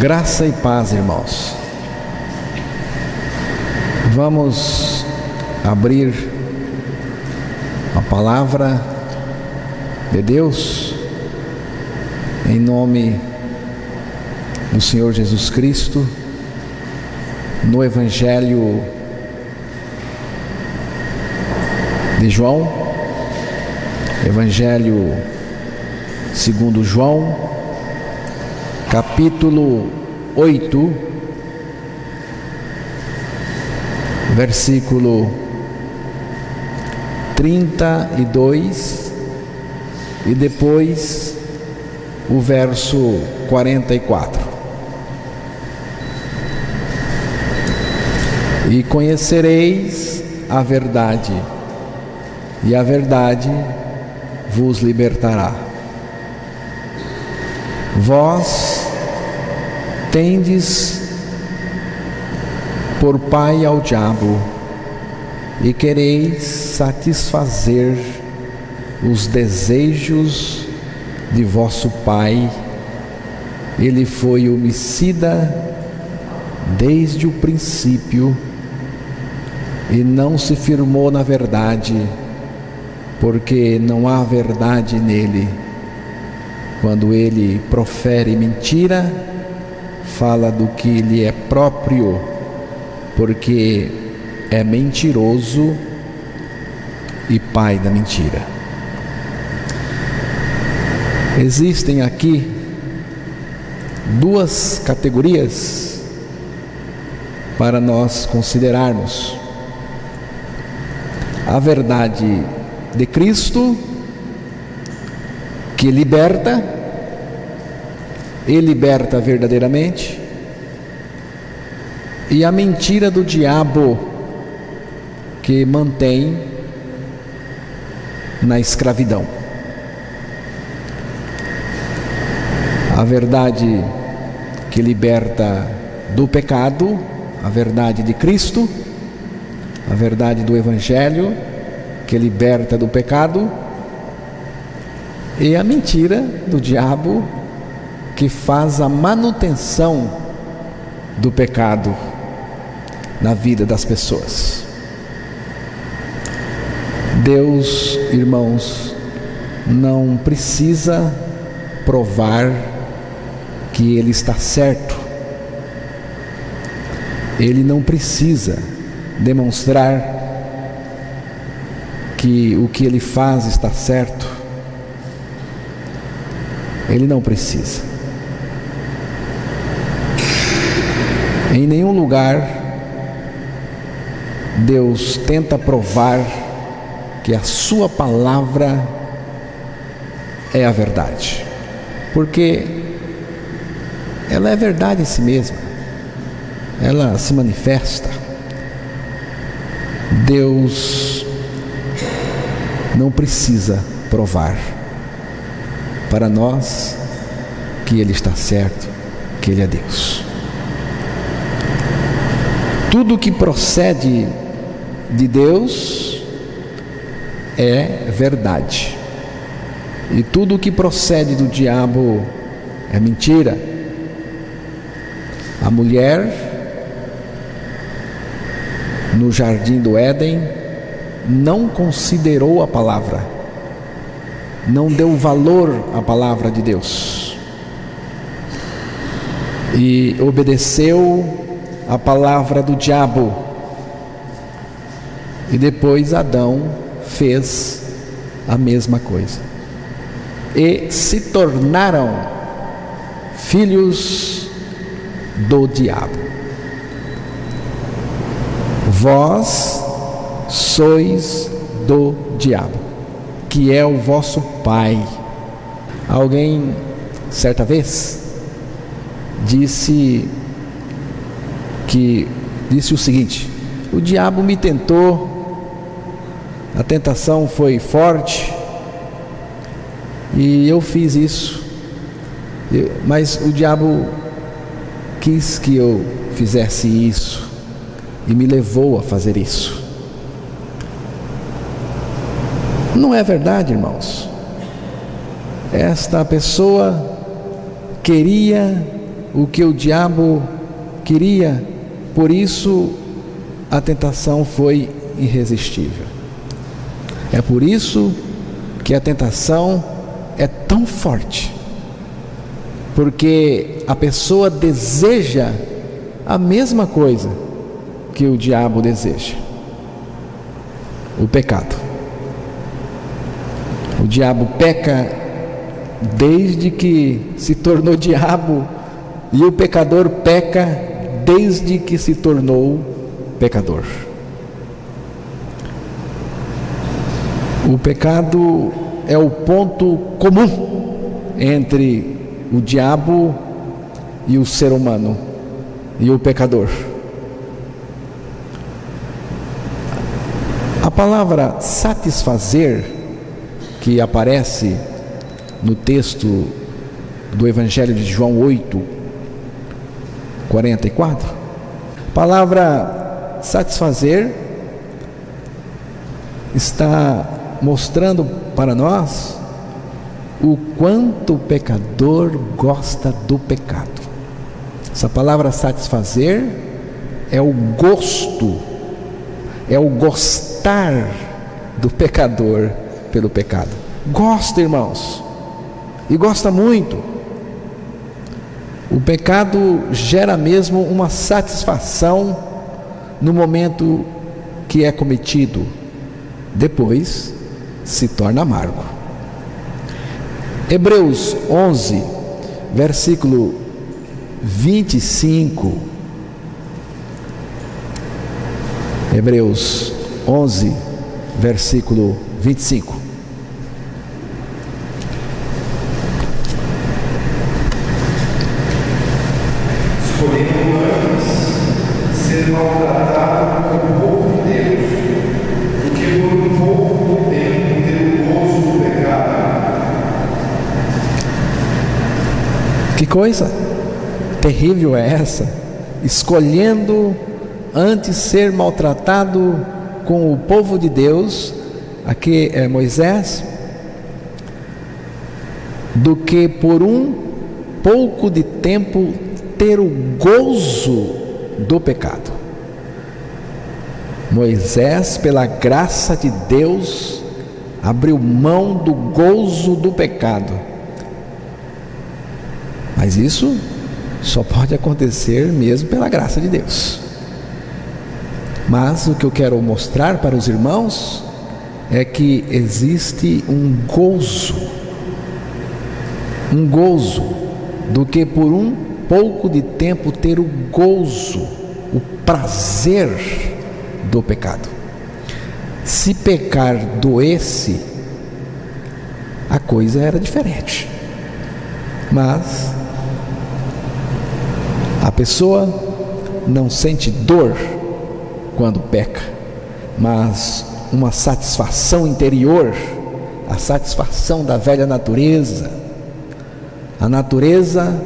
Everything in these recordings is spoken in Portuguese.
Graça e paz, irmãos. Vamos abrir a palavra de Deus em nome do Senhor Jesus Cristo, no Evangelho de João, Evangelho segundo João, capítulo 8, versículo 32 e depois o verso 44. E conhecereis a verdade, e a verdade vos libertará. Vós tendes por pai ao diabo, e quereis satisfazer os desejos de vosso pai. Ele foi homicida desde o princípio e não se firmou na verdade, porque não há verdade nele. Quando ele profere mentira, fala do que lhe é próprio, porque é mentiroso e pai da mentira. Existem aqui duas categorias para nós considerarmos: a verdade de Cristo, que liberta e liberta verdadeiramente, e a mentira do diabo, que mantém na escravidão. A verdade que liberta do pecado, a verdade de Cristo, a verdade do Evangelho que liberta do pecado, e a mentira do diabo que faz a manutenção do pecado na vida das pessoas. Deus, irmãos, não precisa provar que Ele está certo. Ele não precisa demonstrar que o que Ele faz está certo. Ele não precisa. Em nenhum lugar Deus tenta provar que a sua palavra é a verdade, porque ela é verdade em si mesma, ela se manifesta. Deus não precisa provar para nós que Ele está certo, que Ele é Deus. Tudo que procede de Deus é verdade, e tudo que procede do diabo é mentira. A mulher no jardim do Éden não considerou a palavra, não deu valor à palavra de Deus e obedeceu a palavra do diabo. E depois Adão fez a mesma coisa e se tornaram filhos do diabo. Vós sois do diabo, que é o vosso pai. Alguém certa vez disse o seguinte: o diabo me tentou, a tentação foi forte e eu fiz isso, mas o diabo quis que eu fizesse isso e me levou a fazer isso. Não é verdade, irmãos. Esta pessoa queria o que o diabo queria, por isso a tentação foi irresistível. É por isso que a tentação é tão forte, porque a pessoa deseja a mesma coisa que o diabo deseja: o pecado. O diabo peca desde que se tornou diabo, e o pecador peca desde que se tornou pecador. O pecado é o ponto comum entre o diabo e o ser humano e o pecador. A palavra satisfazer, que aparece no texto do Evangelho de João 8:44, a palavra satisfazer está mostrando para nós o quanto o pecador gosta do pecado. Essa palavra satisfazer é o gosto, é o gostar do pecador pelo pecado. Gosta, irmãos, e gosta muito. O pecado gera mesmo uma satisfação no momento que é cometido, depois se torna amargo. Hebreus 11, versículo 25. Hebreus 11, versículo 25. Escolhendo antes ser maltratado por um pouco de Deus, do que por um pouco de tempo ter o gozo do pecado. Que coisa terrível é essa? Escolhendo antes ser maltratado com o povo de Deus, aqui é Moisés, do que por um pouco de tempo ter o gozo do pecado. Moisés, pela graça de Deus, abriu mão do gozo do pecado. Mas isso só pode acontecer mesmo pela graça de Deus. Mas o que eu quero mostrar para os irmãos é que existe um gozo do que por um pouco de tempo ter o gozo, o prazer do pecado. Se pecar doesse, a coisa era diferente. Mas a pessoa não sente dor quando peca, mas uma satisfação interior, a satisfação da velha natureza. A natureza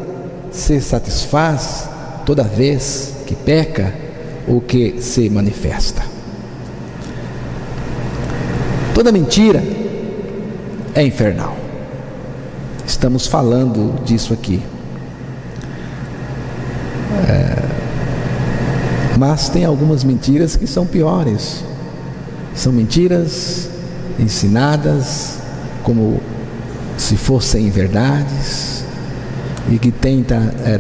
se satisfaz toda vez que peca ou que se manifesta. Toda mentira é infernal. Estamos falando disso aqui. Mas tem algumas mentiras que são piores. São mentiras ensinadas como se fossem verdades e que têm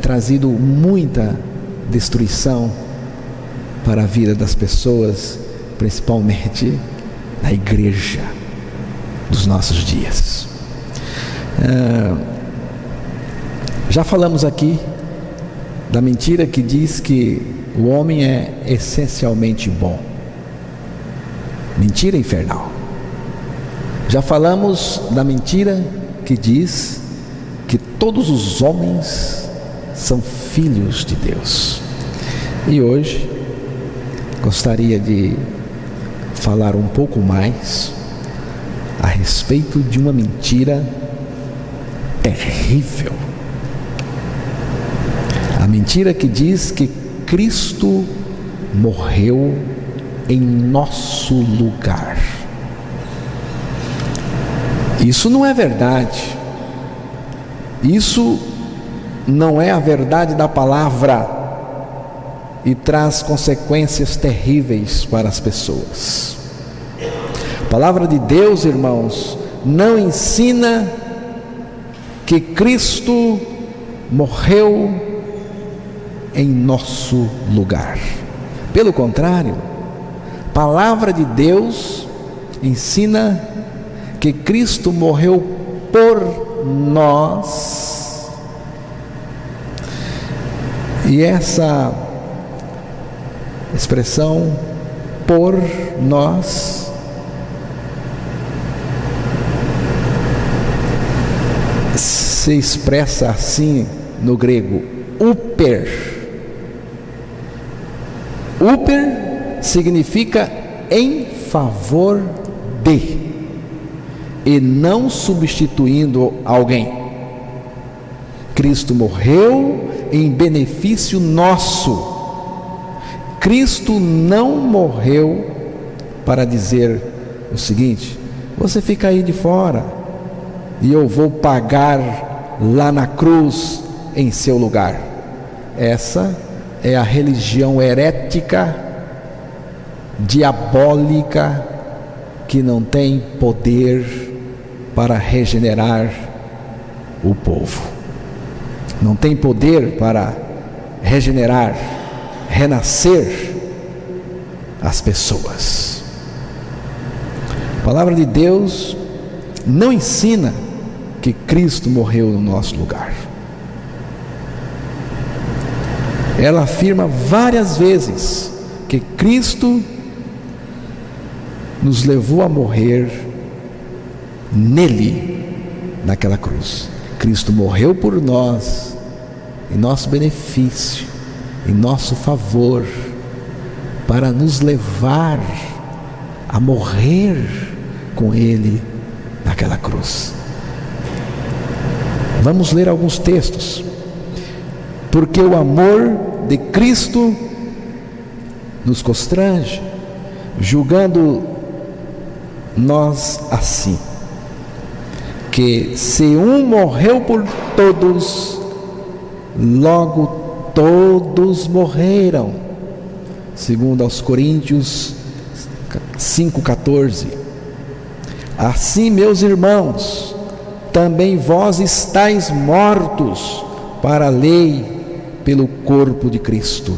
trazido muita destruição para a vida das pessoas, principalmente na igreja dos nossos dias. Já falamos aqui da mentira que diz que o homem é essencialmente bom. Mentira infernal. Já falamos da mentira que diz que todos os homens são filhos de Deus. E hoje gostaria de falar um pouco mais a respeito de uma mentira terrível. A mentira que diz que Cristo morreu em nosso lugar. Isso não é verdade. Isso não é a verdade da palavra e traz consequências terríveis para as pessoas. A palavra de Deus, irmãos, não ensina que Cristo morreu em nosso lugar. Pelo contrário, a palavra de Deus ensina que Cristo morreu por nós. E essa expressão por nós se expressa assim no grego, uper. Uper significa em favor de, e não substituindo alguém. Cristo morreu em benefício nosso. Cristo não morreu para dizer o seguinte: você fica aí de fora e eu vou pagar lá na cruz em seu lugar. Essa é a religião herética, diabólica, que não tem poder para regenerar o povo. Não tem poder para regenerar, renascer as pessoas. A palavra de Deus não ensina que Cristo morreu no nosso lugar. Ela afirma várias vezes que Cristo nos levou a morrer nele, naquela cruz. Cristo morreu por nós, em nosso benefício, em nosso favor, para nos levar a morrer com Ele naquela cruz. Vamos ler alguns textos. Porque o amor de Cristo nos constrange, julgando nós assim, que se um morreu por todos, logo todos morreram, segundo aos Coríntios 5,14. Assim, meus irmãos, também vós estáis mortos para a lei, pelo corpo de Cristo,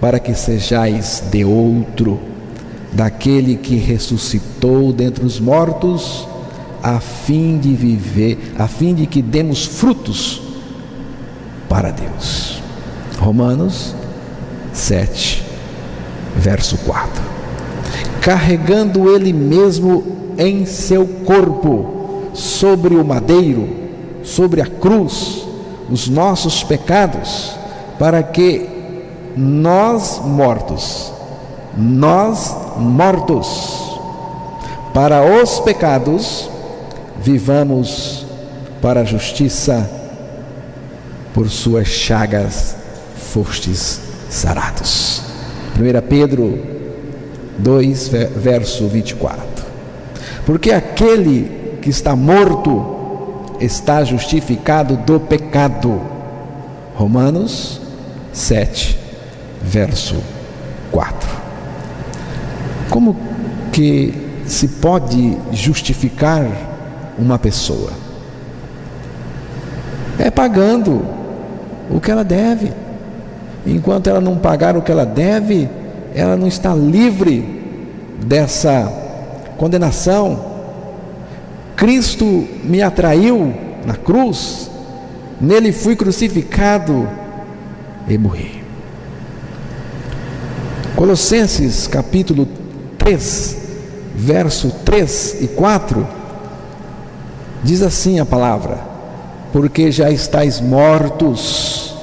para que sejais de outro, daquele que ressuscitou dentre os mortos, a fim de viver, a fim de que demos frutos para Deus. Romanos 7, verso 4. Carregando Ele mesmo em seu corpo, sobre o madeiro, sobre a cruz, os nossos pecados, para que nós mortos para os pecados, vivamos para a justiça. Por suas chagas fostes sarados. 1 Pedro 2, verso 24. Porque aquele que está morto está justificado do pecado. Romanos 7, verso 4. Como que se pode justificar uma pessoa? É pagando o que ela deve. Enquanto ela não pagar o que ela deve, ela não está livre dessa condenação. Cristo me atraiu na cruz, nele fui crucificado e morri. Colossenses capítulo 3, verso 3 e 4, diz assim a palavra: porque já estáis mortos,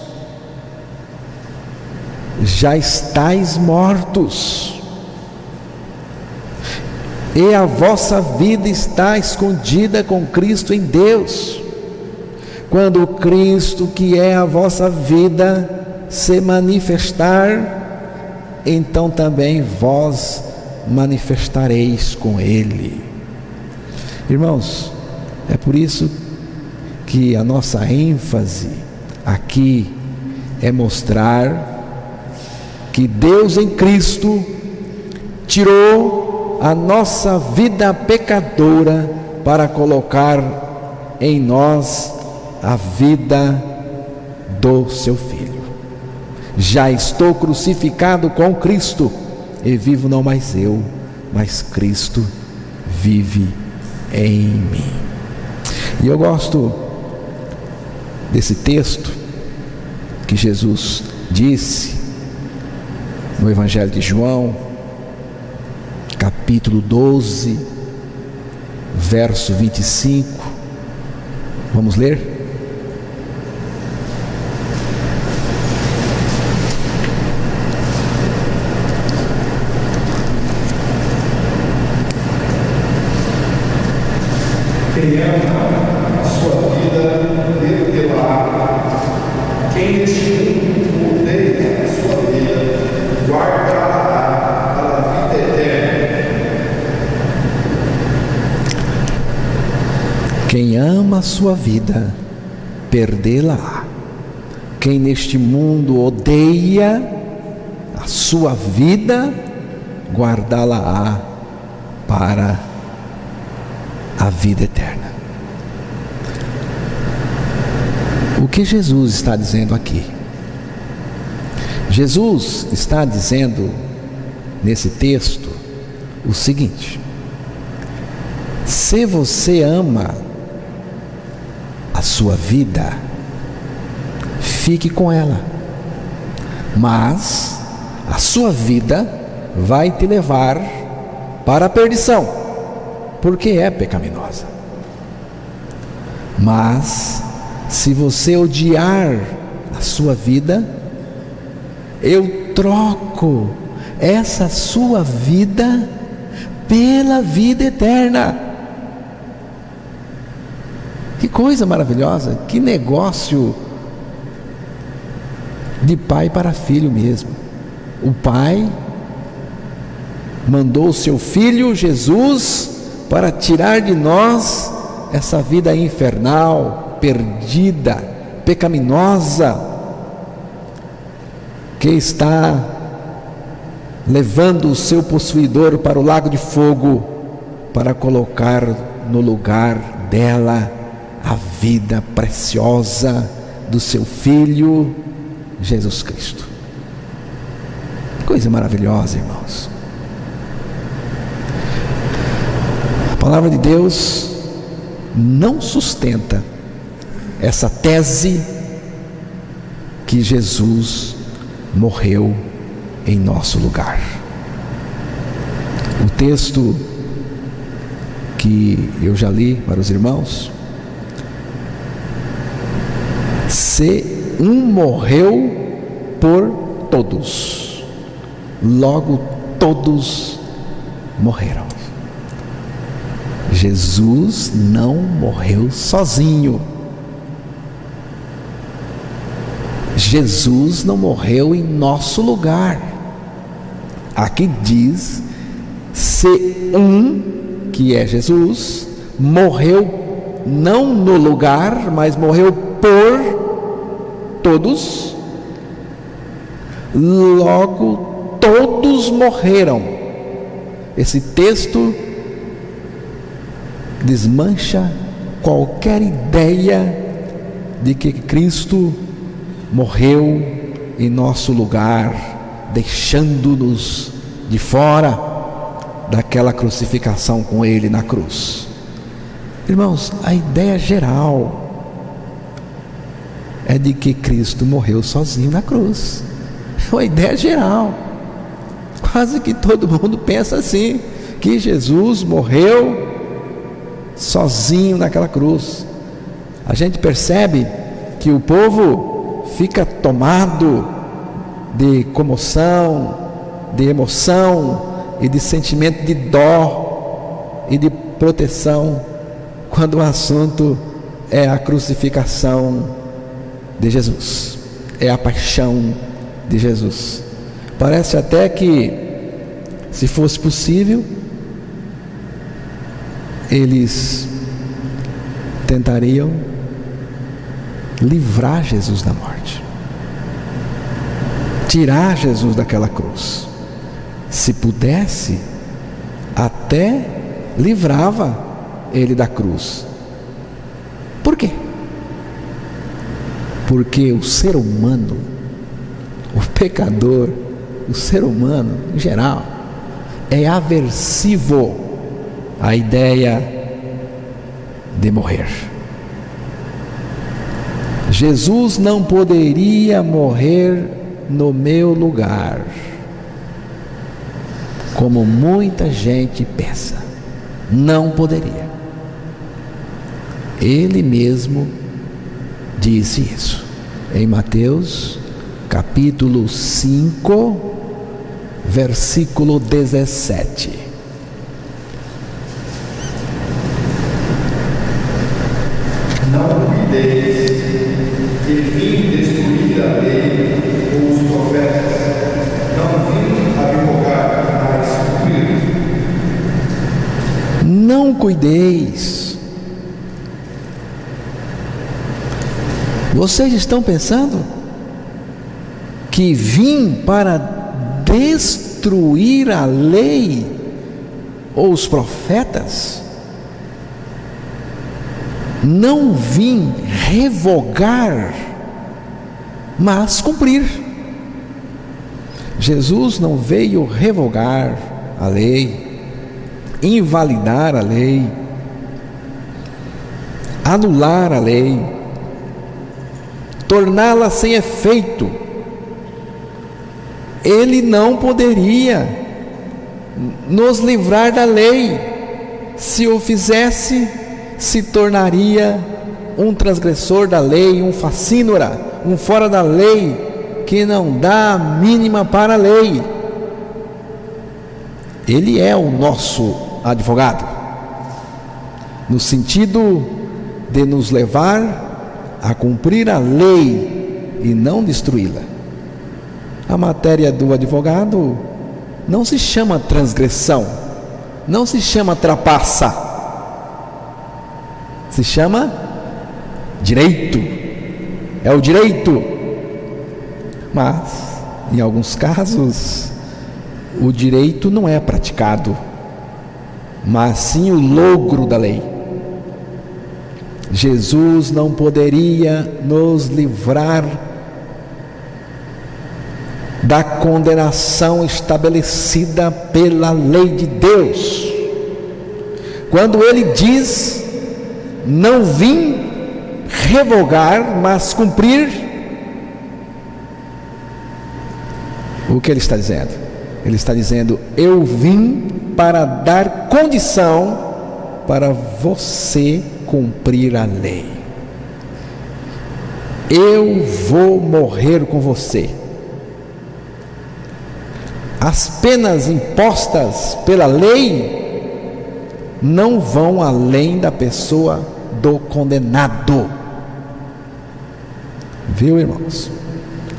e a vossa vida está escondida com Cristo em Deus. Quando Cristo, que é a vossa vida, se manifestar, então também vós manifestareis com Ele. Irmãos, é por isso que a nossa ênfase aqui é mostrar que Deus em Cristo tirou a nossa vida pecadora para colocar em nós a vida do seu Filho. Já estou crucificado com Cristo, e vivo não mais eu, mas Cristo vive em mim. E eu gosto desse texto que Jesus disse no Evangelho de João, capítulo 12, verso 25. Vamos ler? Quem ama a sua vida, pela quem neste mundo odeia a sua vida, guardará para a vida eterna. Quem ama a sua vida, perdê-la. Quem neste mundo odeia a sua vida, guardá-la para a vida eterna. O que Jesus está dizendo aqui? Jesus está dizendo nesse texto o seguinte: se você ama a sua vida, fique com ela, mas a sua vida vai te levar para a perdição, porque é pecaminosa. Mas se você odiar a sua vida, eu troco essa sua vida pela vida eterna. Que coisa maravilhosa, que negócio de pai para filho mesmo. O pai mandou o seu filho Jesus para tirar de nós essa vida infernal, perdida, pecaminosa, que está levando o seu possuidor para o lago de fogo, para colocar no lugar dela a vida preciosa do seu Filho Jesus Cristo. Coisa maravilhosa, irmãos. A palavra de Deus não sustenta essa tese que Jesus morreu em nosso lugar. O texto que eu já li para os irmãos: se um morreu por todos, logo todos morreram. Jesus não morreu sozinho. Jesus não morreu em nosso lugar. Aqui diz: se um, que é Jesus, morreu não no lugar, mas morreu por todos, logo todos morreram. Esse texto desmancha qualquer ideia de que Cristo morreu em nosso lugar, deixando-nos de fora daquela crucificação com Ele na cruz. Irmãos, a ideia geral é de que Cristo morreu sozinho na cruz. É uma ideia geral. Quase que todo mundo pensa assim, que Jesus morreu sozinho naquela cruz. A gente percebe que o povo fica tomado de comoção, de emoção e de sentimento de dó e de proteção quando o assunto é a crucificação de Jesus, é a paixão de Jesus. Parece até que, se fosse possível, eles tentariam livrar Jesus da morte, tirar Jesus daquela cruz. Se pudesse, até livrava ele da cruz. Por quê? Porque o ser humano, o pecador, o ser humano em geral, é aversivo à ideia de morrer. Jesus não poderia morrer no meu lugar, como muita gente pensa. Não poderia. Ele mesmo disse isso em Mateus capítulo 5, versículo 17. Não cuideis que vim destruir a lei ou os profetas, não vim revogar, mas cumprir. Não cuideis. Vocês estão pensando que vim para destruir a lei ou os profetas? Não vim revogar, mas cumprir. Jesus não veio revogar a lei, invalidar a lei, anular a lei, torná-la sem efeito. Ele não poderia nos livrar da lei. Se o fizesse, se tornaria um transgressor da lei, um facínora, um fora da lei, que não dá a mínima para a lei. Ele é o nosso advogado, no sentido de nos levar a cumprir a lei e não destruí-la. A matéria do advogado não se chama transgressão, não se chama trapaça, se chama direito. É o direito. Mas, em alguns casos, o direito não é praticado, mas sim o logro da lei. Jesus não poderia nos livrar da condenação estabelecida pela lei de Deus. Quando ele diz: não vim revogar, mas cumprir, o que ele está dizendo? Ele está dizendo: eu vim para dar condição para você cumprir a lei. Eu vou morrer com você. As penas impostas pela lei não vão além da pessoa do condenado. Viu, irmãos?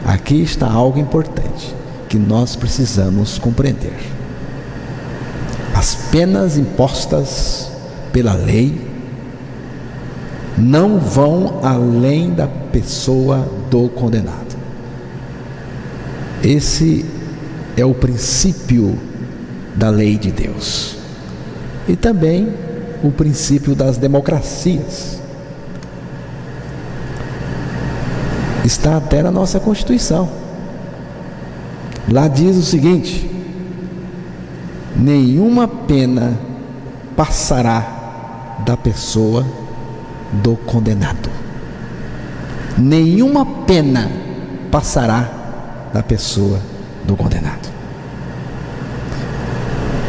Aqui está algo importante que nós precisamos compreender. As penas impostas pela lei não vão além da pessoa do condenado. Esse é o princípio da lei de Deus e também o princípio das democracias. Está até na nossa Constituição. Lá diz o seguinte: nenhuma pena passará da pessoa do condenado. Nenhuma pena passará da pessoa do condenado.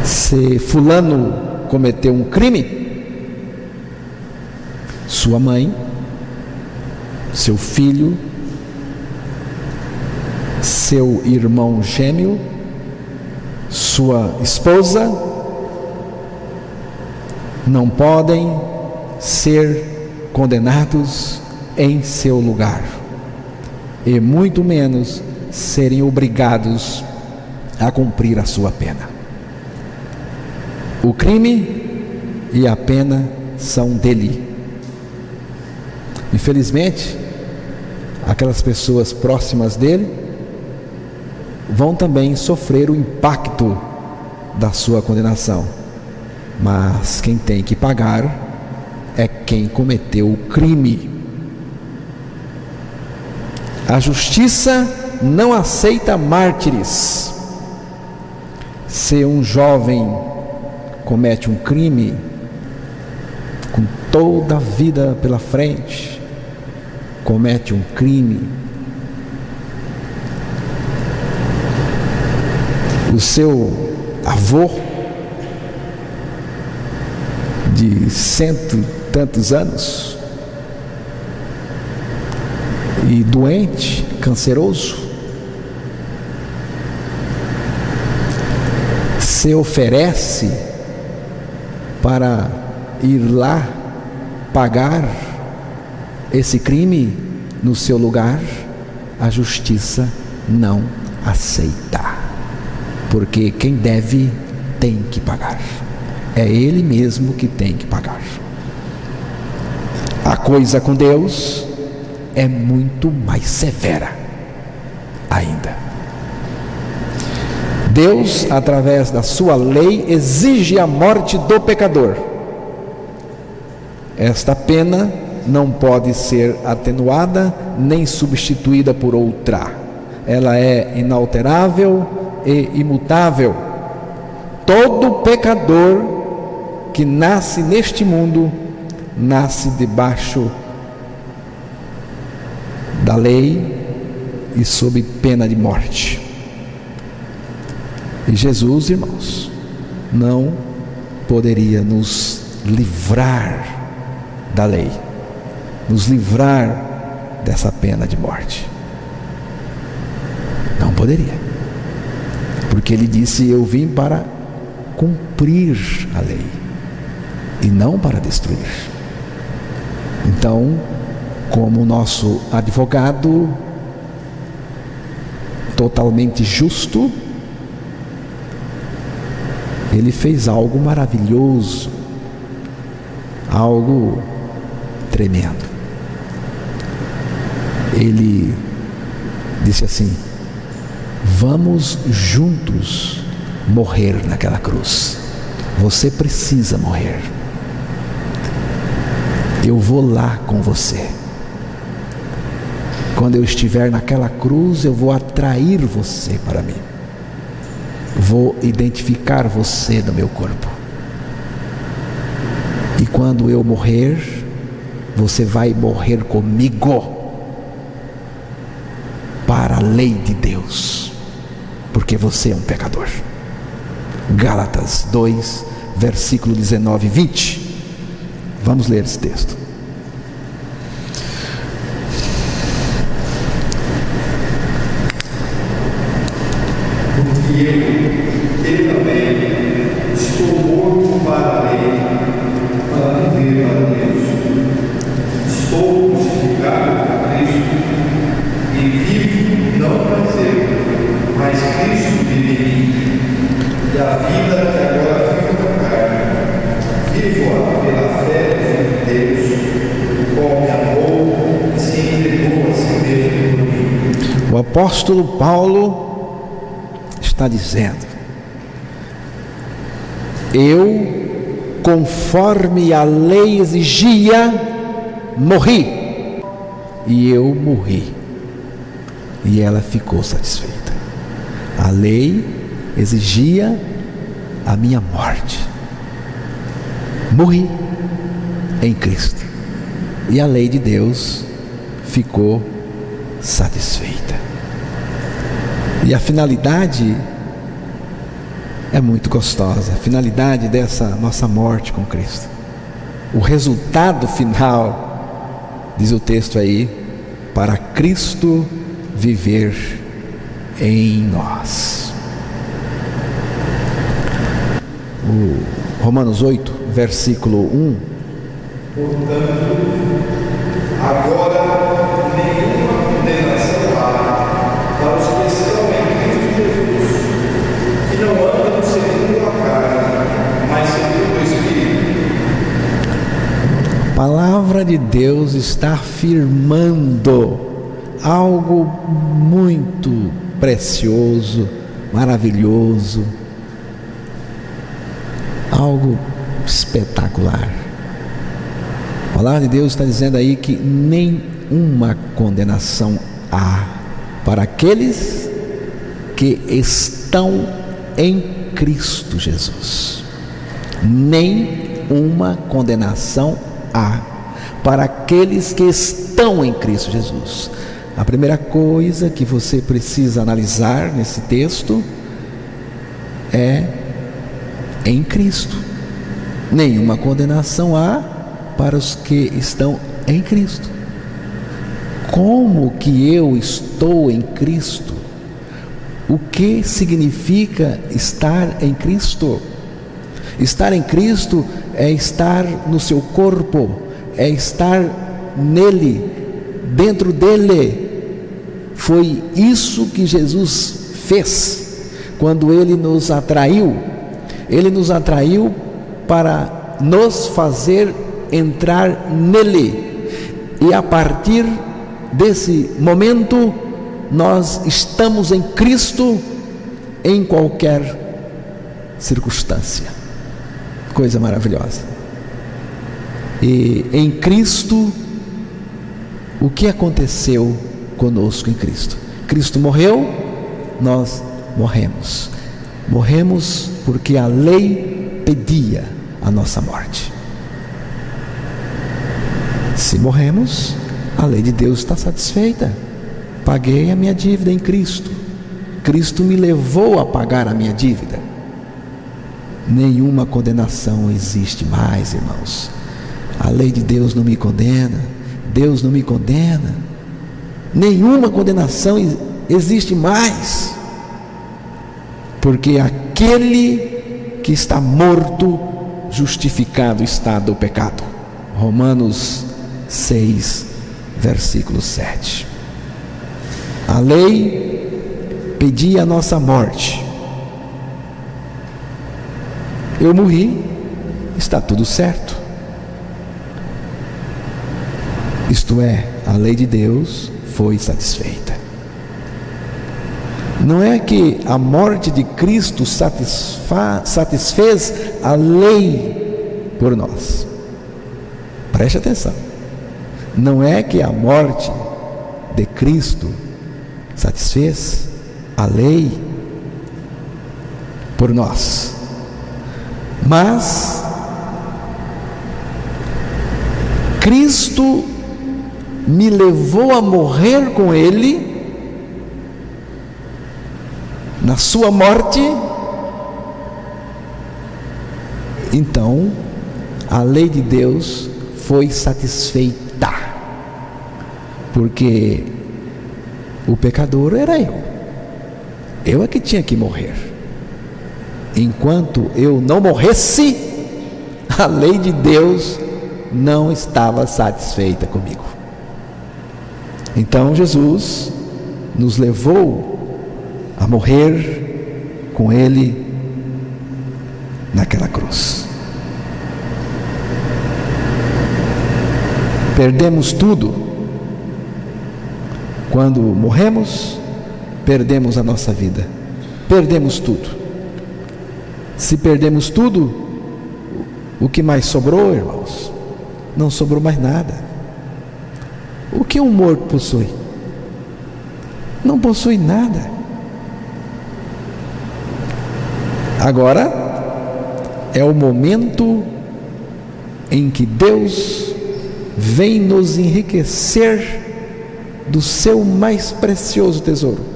Se fulano cometeu um crime, sua mãe, seu filho, seu irmão gêmeo, sua esposa, não podem ser condenados em seu lugar, e muito menos serem obrigados a cumprir a sua pena. O crime e a pena são dele. Infelizmente, aquelas pessoas próximas dele vão também sofrer o impacto da sua condenação. Mas quem tem que pagar é quem cometeu o crime. A justiça não aceita mártires. Se um jovem comete um crime com toda a vida pela frente, comete um crime, o seu avô de 100 e tantos anos e doente, canceroso, se oferece para ir lá pagar esse crime no seu lugar, a justiça não aceita, porque quem deve tem que pagar, é ele mesmo que tem que pagar. A coisa com Deus é muito mais severa ainda. Deus, através da sua lei, exige a morte do pecador. Esta pena não pode ser atenuada nem substituída por outra. Ela é inalterável e imutável. Todo pecador que nasce neste mundo nasce debaixo da lei e sob pena de morte. E Jesus, irmãos, não poderia nos livrar da lei, nos livrar dessa pena de morte. Não poderia, porque ele disse: eu vim para cumprir a lei e não para destruir. Então, como nosso advogado totalmente justo, ele fez algo maravilhoso, algo tremendo. Ele disse assim: vamos juntos morrer naquela cruz. Você precisa morrer. Eu vou lá com você. Quando eu estiver naquela cruz, eu vou atrair você para mim. Vou identificar você no meu corpo. E quando eu morrer, você vai morrer comigo para a lei de Deus, porque você é um pecador. Gálatas 2, versículo 19 e 20. Vamos ler esse texto. Porque eu também estou morto para a lei, para viver para Deus. Estou crucificado com Cristo e vivo não mais eu, mas Cristo vive em mim. E a vida que agora vivo na carne, vivo-a pela fé em Deus, o qual me amou e se entregou a si mesmo por mim. O apóstolo Paulo está dizendo: eu, conforme a lei exigia, morri. E eu morri. E ela ficou satisfeita. A lei exigia a minha morte. Morri em Cristo. E a lei de Deus ficou satisfeita. E a finalidade é muito gostosa. A finalidade dessa nossa morte com Cristo. O resultado final, diz o texto aí, para Cristo viver em nós. O Romanos 8, versículo 1. Portanto, agora nenhuma condenação há para os que estão em Cristo Jesus, que não andam segundo a carne, mas segundo o Espírito. A palavra de Deus está afirmando algo muito precioso, maravilhoso, algo espetacular. A palavra de Deus está dizendo aí que nenhuma condenação há para aqueles que estão em Cristo Jesus. Nenhuma condenação há para aqueles que estão em Cristo Jesus. A primeira coisa que você precisa analisar nesse texto é em Cristo. Nenhuma condenação há para os que estão em Cristo. Como que eu estou em Cristo? O que significa estar em Cristo? Estar em Cristo é estar no seu corpo, é estar nele, dentro dele. Foi isso que Jesus fez quando ele nos atraiu. Ele nos atraiu para nos fazer entrar nele, e a partir desse momento nós estamos em Cristo em qualquer circunstância. Coisa maravilhosa. E em Cristo, o que aconteceu conosco em Cristo? Cristo morreu, nós morremos. Morremos porque a lei pedia a nossa morte. Se morremos, a lei de Deus está satisfeita. Paguei a minha dívida em Cristo. Cristo me levou a pagar a minha dívida. Nenhuma condenação existe mais, irmãos. A lei de Deus não me condena. Deus não me condena. Nenhuma condenação existe mais. Porque aquele que está morto, justificado está do pecado. Romanos 6, versículo 7. A lei pedia a nossa morte. Eu morri, está tudo certo. Isto é, a lei de Deus foi satisfeita. Não é que a morte de Cristo satisfez a lei por nós. Preste atenção. Não é que a morte de Cristo satisfez a lei por nós, mas Cristo me levou a morrer com Ele na sua morte. Então a lei de Deus foi satisfeita, porque o pecador era eu é que tinha que morrer. Enquanto eu não morresse, a lei de Deus não estava satisfeita comigo. Então Jesus nos levou a morrer com Ele naquela cruz. Perdemos tudo. Quando morremos, perdemos a nossa vida. Perdemos tudo. Se perdemos tudo, o que mais sobrou, irmãos? Não sobrou mais nada. O que um morto possui? Não possui nada. Agora é o momento em que Deus vem nos enriquecer do seu mais precioso tesouro.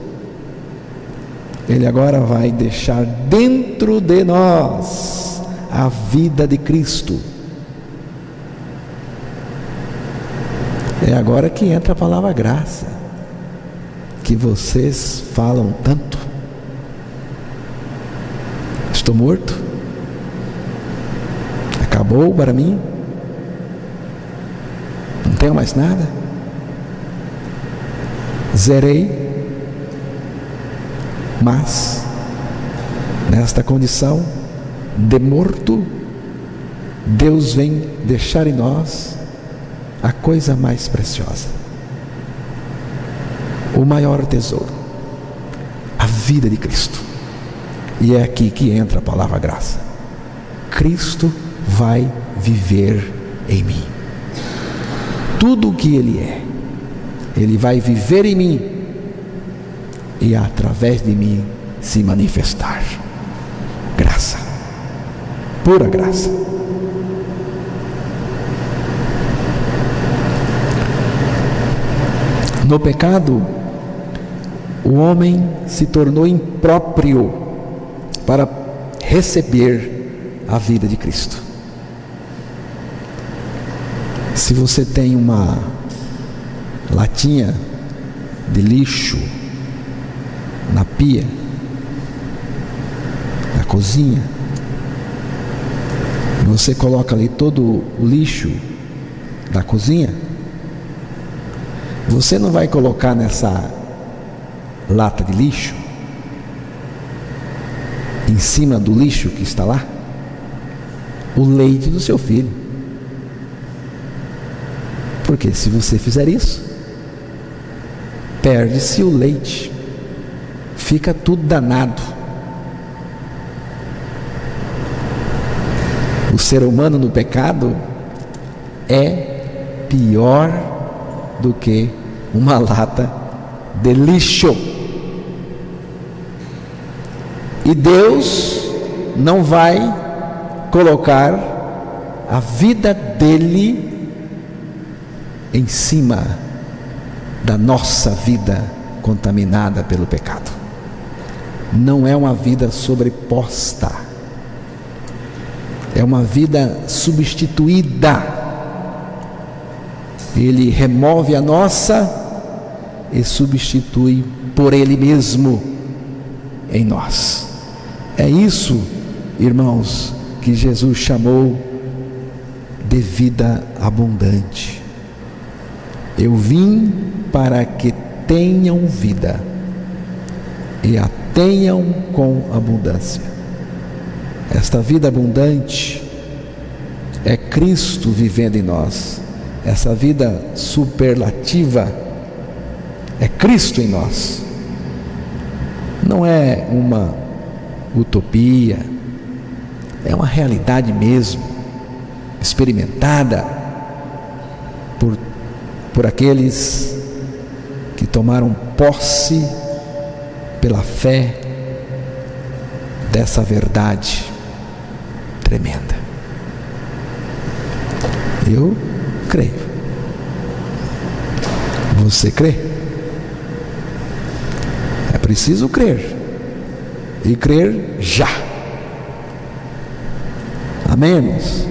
Ele agora vai deixar dentro de nós a vida de Cristo. É agora que entra a palavra graça, que vocês falam tanto. Estou morto? Acabou para mim? Não tenho mais nada? Zerei? Mas nesta condição de morto, Deus vem deixar em nós a coisa mais preciosa. o maior tesouro, a vida de Cristo. E é aqui que entra a palavra graça. Cristo vai viver em mim. Tudo o que Ele é, Ele vai viver em mim e através de mim se manifestar. Graça, pura graça. No pecado, o homem se tornou impróprio para receber a vida de Cristo. Se você tem uma latinha de lixo na pia, na cozinha, e você coloca ali todo o lixo da cozinha, você não vai colocar nessa lata de lixo, em cima do lixo que está lá, o leite do seu filho. Porque se você fizer isso, perde-se o leite, fica tudo danado. O ser humano no pecado é pior do que uma lata de lixo. E Deus não vai colocar a vida dele em cima da nossa vida contaminada pelo pecado. Não é uma vida sobreposta, é uma vida substituída. Ele remove a nossa e substitui por Ele mesmo em nós. É isso, irmãos, que Jesus chamou de vida abundante. Eu vim para que tenham vida e a tenham com abundância. Esta vida abundante é Cristo vivendo em nós. Essa vida superlativa é Cristo em nós. Não é uma utopia, é uma realidade mesmo, experimentada por aqueles que tomaram posse pela fé dessa verdade tremenda. Eu creio. Você crê? É preciso crer. E crer já. Amém, irmãos?